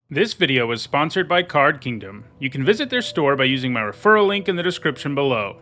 This video is sponsored by Card Kingdom. You can visit their store by using my referral link in the description below.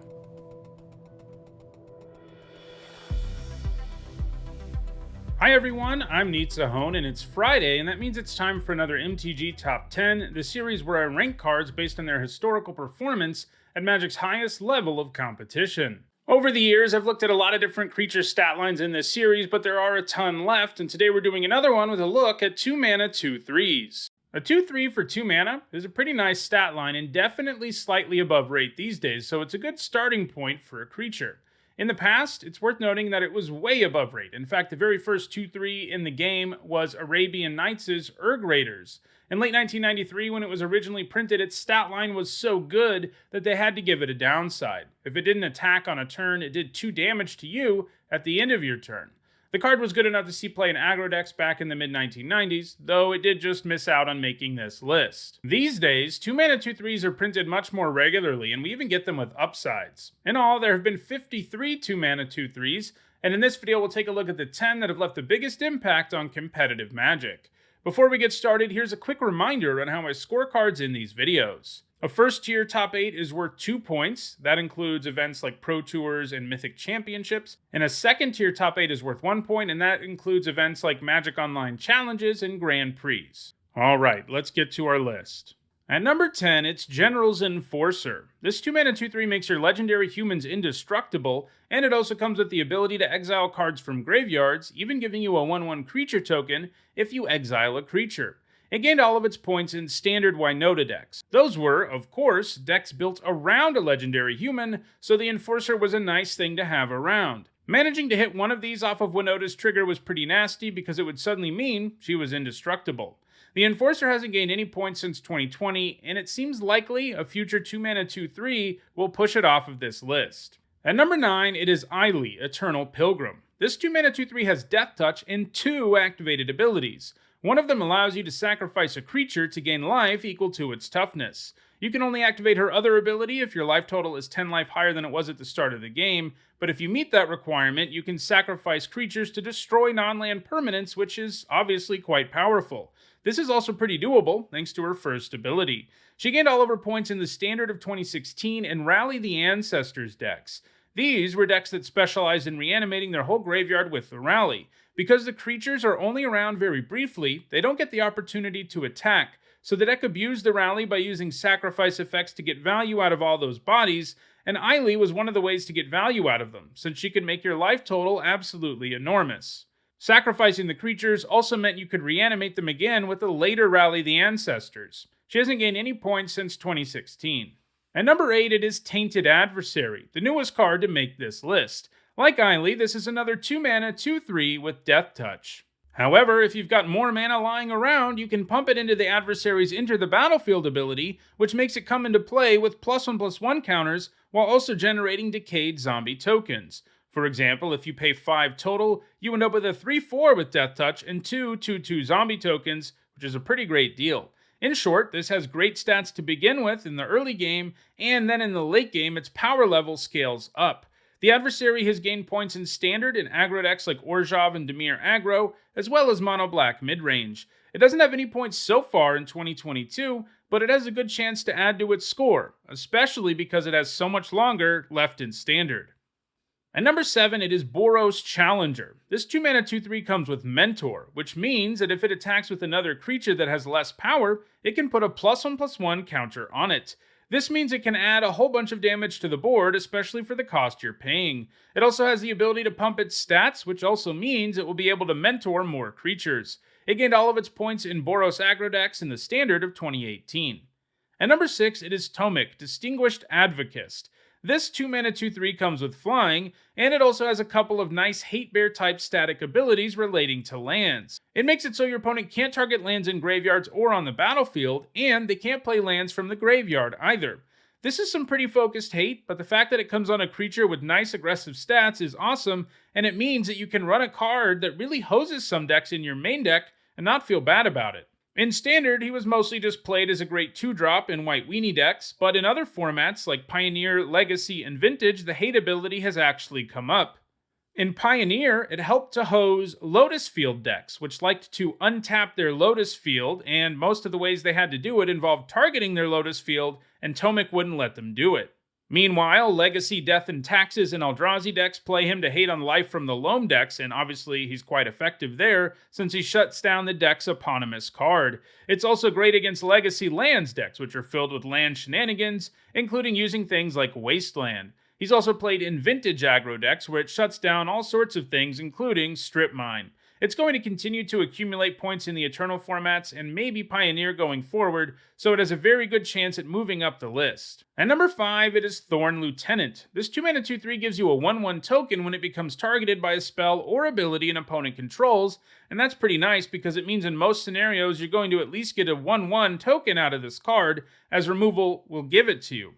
Hi everyone, I'm THORN, and it's Friday, and that means it's time for another MTG Top 10, the series where I rank cards based on their historical performance at Magic's highest level of competition. Over the years, I've looked at a lot of different creature stat lines in this series, but there are a ton left, and today we're doing another one with a look at 2 mana 2/3s. A 2/3 for 2 mana is a pretty nice stat line and definitely slightly above rate these days, so it's a good starting point for a creature. In the past, it's worth noting that it was way above rate. In fact, the very first 2/3 in the game was Arabian Nights' Urg Raiders. In late 1993, when it was originally printed, its stat line was so good that they had to give it a downside. If it didn't attack on a turn, it did 2 damage to you at the end of your turn. The card was good enough to see play in aggro decks back in the mid-1990s, though it did just miss out on making this list. These days, 2 mana 2/3s are printed much more regularly, and we even get them with upsides. In all, there have been 53 2 mana 2/3s, and in this video we'll take a look at the 10 that have left the biggest impact on competitive Magic. Before we get started, here's a quick reminder on how I score cards in these videos. A first tier top 8 is worth 2 points. That includes events like Pro Tours and Mythic Championships. And a second tier top 8 is worth 1 point, and that includes events like Magic Online Challenges and Grand Prix. Alright, let's get to our list. At number 10, it's General's Enforcer. This 2 mana 2/3 makes your legendary humans indestructible, and it also comes with the ability to exile cards from graveyards, even giving you a 1/1 creature token if you exile a creature. It gained all of its points in standard Winota decks. Those were, of course, decks built around a legendary human, so the Enforcer was a nice thing to have around. Managing to hit one of these off of Winota's trigger was pretty nasty because it would suddenly mean she was indestructible. The Enforcer hasn't gained any points since 2020, and it seems likely a future 2 mana 2/3 will push it off of this list. At number 9, it is AYLI, Eternal Pilgrim. This 2 mana 2/3 has Death Touch and 2 activated abilities. One of them allows you to sacrifice a creature to gain life equal to its toughness. You can only activate her other ability if your life total is 10 life higher than it was at the start of the game, but if you meet that requirement, you can sacrifice creatures to destroy non-land permanents, which is obviously quite powerful. This is also pretty doable, thanks to her first ability. She gained all of her points in the Standard of 2016 and Rally the Ancestors decks. These were decks that specialized in reanimating their whole graveyard with the Rally. Because the creatures are only around very briefly, they don't get the opportunity to attack, so the deck abused the Rally by using sacrifice effects to get value out of all those bodies, and AYLI was one of the ways to get value out of them, since she could make your life total absolutely enormous. Sacrificing the creatures also meant you could reanimate them again with a later Rally the Ancestors. She hasn't gained any points since 2016. At number 8, it is Tainted Adversary, the newest card to make this list. Like AYLI, this is another 2 mana 2/3 with Death Touch. However, if you've got more mana lying around, you can pump it into the adversary's Enter the Battlefield ability, which makes it come into play with +1/+1 counters while also generating decayed zombie tokens. For example, if you pay 5 total, you end up with a 3/4 with Death Touch and 2 2/2 zombie tokens, which is a pretty great deal. In short, this has great stats to begin with in the early game, and then in the late game, its power level scales up. The adversary has gained points in standard and aggro decks like Orzhov and Dimir aggro, as well as mono black midrange. It doesn't have any points so far in 2022, but it has a good chance to add to its score, especially because it has so much longer left in standard. At number 7, it is BOROS Challenger. This 2 mana 2/3 comes with Mentor, which means that if it attacks with another creature that has less power, it can put a +1/+1 counter on it. This means it can add a whole bunch of damage to the board, especially for the cost you're paying. It also has the ability to pump its stats, which also means it will be able to mentor more creatures. It gained all of its points in Boros aggro decks in the Standard of 2018. At number 6, it is Tomik, Distinguished Advocist. This 2 mana 2/3 comes with flying, and it also has a couple of nice hate bear type static abilities relating to lands. It makes it so your opponent can't target lands in graveyards or on the battlefield, and they can't play lands from the graveyard either. This is some pretty focused hate, but the fact that it comes on a creature with nice aggressive stats is awesome, and it means that you can run a card that really hoses some decks in your main deck and not feel bad about it. In Standard, he was mostly just played as a great 2-drop in white weenie decks, but in other formats like Pioneer, Legacy, and Vintage, the hate ability has actually come up. In Pioneer, it helped to hose Lotus Field decks, which liked to untap their Lotus Field, and most of the ways they had to do it involved targeting their Lotus Field, and Tomic wouldn't let them do it. Meanwhile, Legacy, Death and Taxes, and Eldrazi decks play him to hate on life from the Loam decks, and obviously he's quite effective there, since he shuts down the deck's eponymous card. It's also great against Legacy Lands decks, which are filled with land shenanigans, including using things like Wasteland. He's also played in Vintage aggro decks, where it shuts down all sorts of things, including Strip Mine. It's going to continue to accumulate points in the Eternal formats and maybe Pioneer going forward, so it has a very good chance at moving up the list. At number 5, it is Thorn Lieutenant. This 2-mana 2/3 gives you a 1/1 token when it becomes targeted by a spell or ability an opponent controls, and that's pretty nice because it means in most scenarios you're going to at least get a 1/1 token out of this card, as removal will give it to you.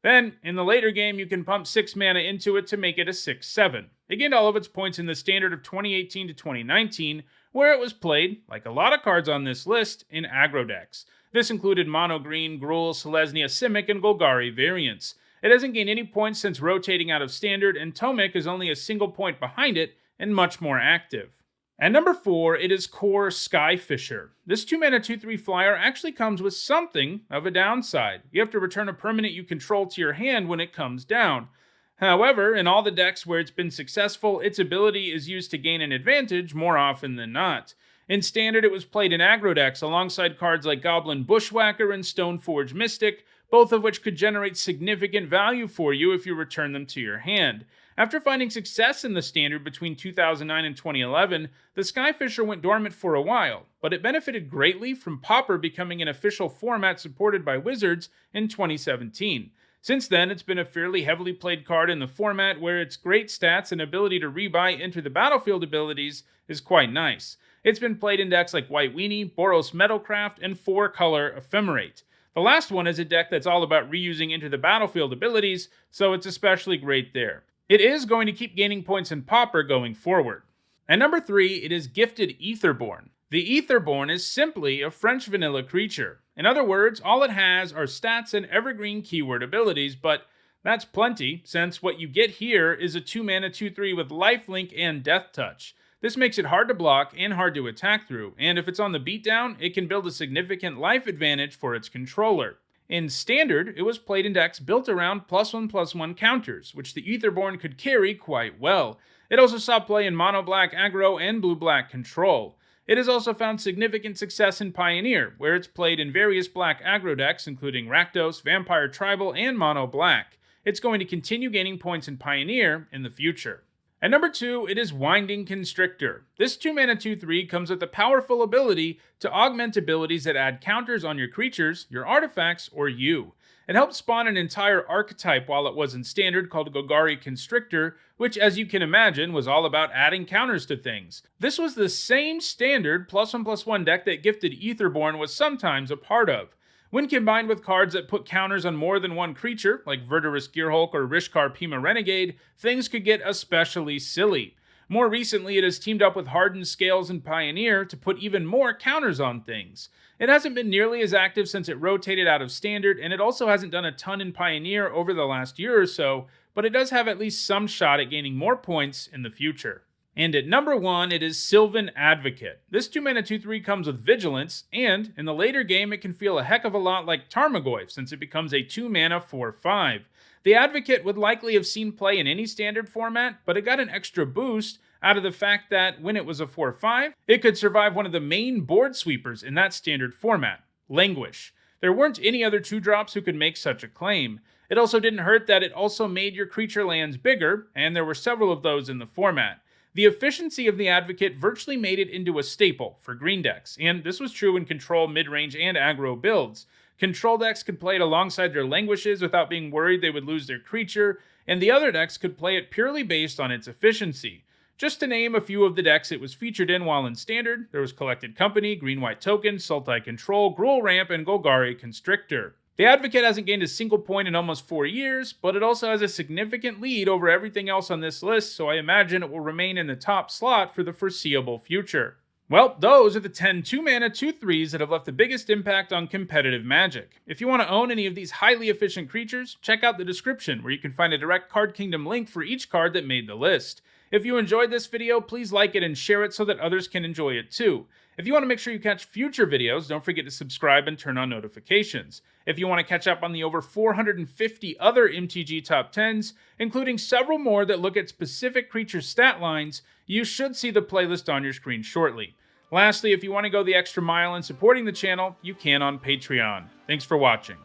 Then, in the later game, you can pump 6 mana into it to make it a 6/7. It gained all of its points in the Standard of 2018 to 2019, where it was played, like a lot of cards on this list, in aggro decks. This included Mono Green, Gruul, Selesnya, Simic, and Golgari variants. It hasn't gained any points since rotating out of Standard, and Tomic is only a single point behind it, and much more active. At number 4, it is Core Skyfisher. This 2-mana 2/3 flyer actually comes with something of a downside. You have to return a permanent you control to your hand when it comes down. However, in all the decks where it's been successful, its ability is used to gain an advantage more often than not. In Standard, it was played in aggro decks alongside cards like Goblin Bushwhacker and Stoneforge Mystic, both of which could generate significant value for you if you return them to your hand. After finding success in the Standard between 2009 and 2011, the Skyfisher went dormant for a while, but it benefited greatly from Pauper becoming an official format supported by Wizards in 2017. Since then, it's been a fairly heavily played card in the format where its great stats and ability to rebuy Enter the Battlefield abilities is quite nice. It's been played in decks like White Weenie, Boros Metalcraft, and 4-color Ephemerate. The last one is a deck that's all about reusing Enter the Battlefield abilities, so it's especially great there. It is going to keep gaining points in Pauper going forward. At number 3, it is Gifted AETHERBORN. The AETHERBORN is simply a French vanilla creature. In other words, all it has are stats and evergreen keyword abilities, but that's plenty, since what you get here is a 2-mana 2/3 with lifelink and Death Touch. This makes it hard to block and hard to attack through, and if it's on the beatdown, it can build a significant life advantage for its controller. In Standard, it was played in decks built around +1/+1 counters, which the AETHERBORN could carry quite well. It also saw play in mono-black aggro and blue-black control. It has also found significant success in Pioneer, where it's played in various black aggro decks, including Rakdos, Vampire Tribal, and mono-black. It's going to continue gaining points in Pioneer in the future. At number 2, it is Winding Constrictor. This 2-mana 2/3 comes with a powerful ability to augment abilities that add counters on your creatures, your artifacts, or you. It helped spawn an entire archetype while it was in Standard called Golgari Constrictor, which, as you can imagine, was all about adding counters to things. This was the same Standard +1/+1 deck that Gifted AETHERBORN was sometimes a part of. When combined with cards that put counters on more than one creature, like Verdurous Gearhulk or Rishkar Pima Renegade, things could get especially silly. More recently, it has teamed up with Hardened Scales and Pioneer to put even more counters on things. It hasn't been nearly as active since it rotated out of Standard, and it also hasn't done a ton in Pioneer over the last year or so, but it does have at least some shot at gaining more points in the future. And at number 1, it is SYLVAN Advocate. This 2-mana 2/3 comes with Vigilance, and in the later game it can feel a heck of a lot like Tarmogoyf since it becomes a 2-mana 4/5. The Advocate would likely have seen play in any Standard format, but it got an extra boost out of the fact that when it was a 4/5, it could survive one of the main board sweepers in that Standard format, Languish. There weren't any other 2-drops who could make such a claim. It also didn't hurt that it also made your creature lands bigger, and there were several of those in the format. The efficiency of the Advocate virtually made it into a staple for green decks, and this was true in control, mid-range, and aggro builds. Control decks could play it alongside their Languishes without being worried they would lose their creature, and the other decks could play it purely based on its efficiency. Just to name a few of the decks it was featured in while in Standard, there was Collected Company, Green-White Token, Sultai Control, Gruul Ramp, and Golgari Constrictor. The Advocate hasn't gained a single point in almost 4 years, but it also has a significant lead over everything else on this list, so I imagine it will remain in the top slot for the foreseeable future. Well, those are the 10 2-mana 2/3s that have left the biggest impact on competitive Magic. If you want to own any of these highly efficient creatures, check out the description where you can find a direct Card Kingdom link for each card that made the list. If you enjoyed this video, please like it and share it so that others can enjoy it too. If you want to make sure you catch future videos, don't forget to subscribe and turn on notifications. If you want to catch up on the over 450 other MTG top 10s, including several more that look at specific creature stat lines, you should see the playlist on your screen shortly. Lastly, if you want to go the extra mile in supporting the channel, you can on Patreon. Thanks for watching.